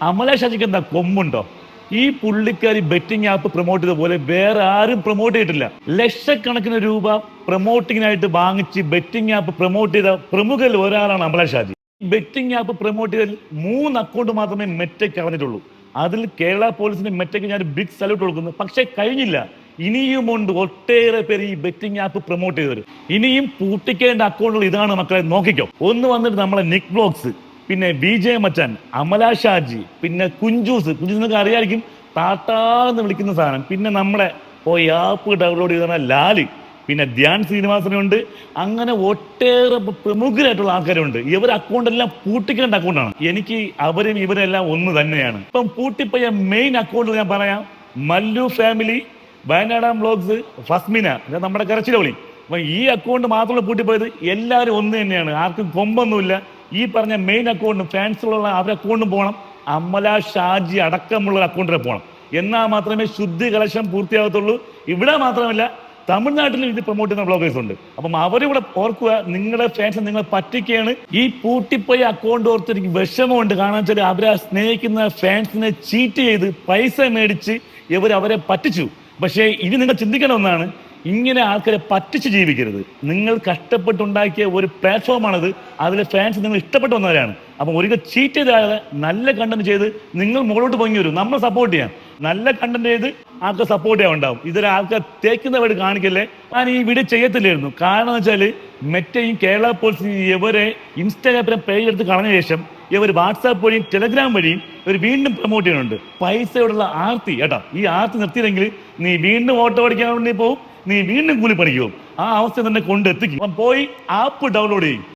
അമല ഷാജിക്ക് എന്താ കൊമ്പുണ്ടോ? ഈ പുള്ളിക്കാരി ബെറ്റിംഗ് ആപ്പ് പ്രൊമോട്ട് ചെയ്ത പോലെ വേറെ ആരും പ്രൊമോട്ട് ചെയ്തിട്ടില്ല. ലക്ഷക്കണക്കിന് രൂപ പ്രൊമോട്ടിങ്ങിനായിട്ട് വാങ്ങിച്ച് ബെറ്റിംഗ് ആപ്പ് പ്രൊമോട്ട് ചെയ്ത പ്രമുഖരിൽ ഒരാളാണ് Amala Shaji. Betting app promote ചെയ്തതിൽ 3 അക്കൗണ്ട് മാത്രമേ മെറ്റയ്ക്ക് അറിഞ്ഞിട്ടുള്ളൂ. അതിൽ കേരള പോലീസിന് മെറ്റയ്ക്ക് ഞാൻ ബിഗ് സല്യൂട്ട് കൊടുക്കുന്നു. പക്ഷെ കഴിഞ്ഞില്ല. ഇനിയുമുണ്ട് ഒട്ടേറെ പേര് ഈ ബെറ്റിംഗ് ആപ്പ് പ്രൊമോട്ട് ചെയ്തവർ. ഇനിയും പൂട്ടിക്കേണ്ട അക്കൗണ്ടുകൾ ഇതാണ് മക്കളെ, നോക്കിക്കോ. ഒന്ന് വന്നിട്ട് നമ്മളെ നിക് വ്ലോഗ്സ്, പിന്നെ വിജയ മച്ചാൻ, അമല ഷാജി, പിന്നെ കുഞ്ചൂസ് എന്നൊക്കെ അറിയായിരിക്കും, താട്ടാന്ന് വിളിക്കുന്ന സാധനം. പിന്നെ നമ്മളെ ആപ്പ് ഡൗൺലോഡ് ചെയ്ത ലാല്, പിന്നെ ധ്യാൻ ശ്രീനിവാസനുണ്ട്. അങ്ങനെ ഒട്ടേറെ പ്രമുഖരായിട്ടുള്ള ആൾക്കാരുണ്ട്. ഇവർ അക്കൗണ്ട് എല്ലാം പൂട്ടിക്കേണ്ട അക്കൗണ്ടാണ്. എനിക്ക് അവരും ഇവരെല്ലാം ഒന്ന് തന്നെയാണ്. ഇപ്പം പൂട്ടിപ്പോയ മെയിൻ അക്കൗണ്ട് ഞാൻ പറയാം. മല്ലു ഫാമിലി, വയനാട് വ്ലോഗ്സ്, ഫസ്മിന, നമ്മുടെ കരച്ചിലോളി. അപ്പൊ ഈ അക്കൗണ്ട് മാത്രമല്ല പൂട്ടിപ്പോയത്, എല്ലാവരും ഒന്ന് തന്നെയാണ്. ആർക്കും കൊമ്പൊന്നുമില്ല. ഈ പറഞ്ഞ മെയിൻ അക്കൗണ്ടും ഫാൻസുകളുള്ള അവരുടെ അക്കൗണ്ടും പോകണം. അമല ഷാജി അടക്കമുള്ള അക്കൗണ്ടിൽ പോകണം. എന്നാൽ മാത്രമേ ശുദ്ധി കലശം പൂർത്തിയാകത്തുള്ളൂ. ഇവിടെ മാത്രമല്ല, തമിഴ്നാട്ടിലും ഇത് പ്രൊമോട്ട് ചെയ്യുന്ന ബ്ലോഗേഴ്സ് ഉണ്ട്. അപ്പം അവരിവിടെ ഓർക്കുക, നിങ്ങളുടെ ഫാൻസ് നിങ്ങളെ പറ്റിക്കുകയാണ്. ഈ പൂട്ടിപ്പോയ അക്കൗണ്ട് ഓർത്ത് എനിക്ക് വിഷമമുണ്ട്. കാരണം വെച്ചാൽ അവരെ സ്നേഹിക്കുന്ന ഫാൻസിനെ ചീറ്റ് ചെയ്ത് പൈസ മേടിച്ച് അവരെ പറ്റിച്ചു. പക്ഷേ ഇനി നിങ്ങൾ ചിന്തിക്കേണ്ട ഒന്നാണ്, ഇങ്ങനെ ആൾക്കാരെ പറ്റിച്ച് ജീവിക്കരുത്. നിങ്ങൾ കഷ്ടപ്പെട്ടുണ്ടാക്കിയ ഒരു പ്ലാറ്റ്ഫോമാണത്. അതിലെ ഫാൻസ് നിങ്ങൾ ഇഷ്ടപ്പെട്ടു വന്നവരാണ്. അപ്പം ഒരിക്കൽ ചീറ്റ് ചെയ്താൽ നല്ല കണ്ടന്റ് ചെയ്ത് നിങ്ങൾ മുകളോട്ട് പൊങ്ങി വരും. നമ്മൾ സപ്പോർട്ട് ചെയ്യാം. നല്ല കണ്ടന്റ് ചെയ്ത് ആൾക്ക് സപ്പോർട്ട് ചെയ്യാൻ ഉണ്ടാവും. ഇതിലെ ആൾക്കാർ തേക്കുന്നവർ കാണിക്കല്ലേ. ഞാൻ ഈ വീഡിയോ ചെയ്യത്തില്ലായിരുന്നു. കാരണം എന്ന് വെച്ചാൽ മെറ്റയും കേരള പോലീസും ഇവരെ ഇൻസ്റ്റാഗ്രാം പേജ് എടുത്ത് കളഞ്ഞ ശേഷം ഇവർ വാട്സാപ്പ് വഴിയും ടെലഗ്രാം വഴിയും ഇവർ വീണ്ടും പ്രൊമോട്ട് ചെയ്യുന്നുണ്ട്. പൈസയോടുള്ള ആർത്തി കേട്ടോ. ഈ ആർത്തി നിർത്തിയില്ലെങ്കിൽ നീ വീണ്ടും ഓട്ടോ പഠിക്കാൻ വേണ്ടി പോകും, നീ വീണ്ടും കൂലി പഠിക്കും. ആ അവസ്ഥ തന്നെ കൊണ്ടെത്തിക്കും. പോയി ആപ്പ് ഡൗൺലോഡ് ചെയ്യും.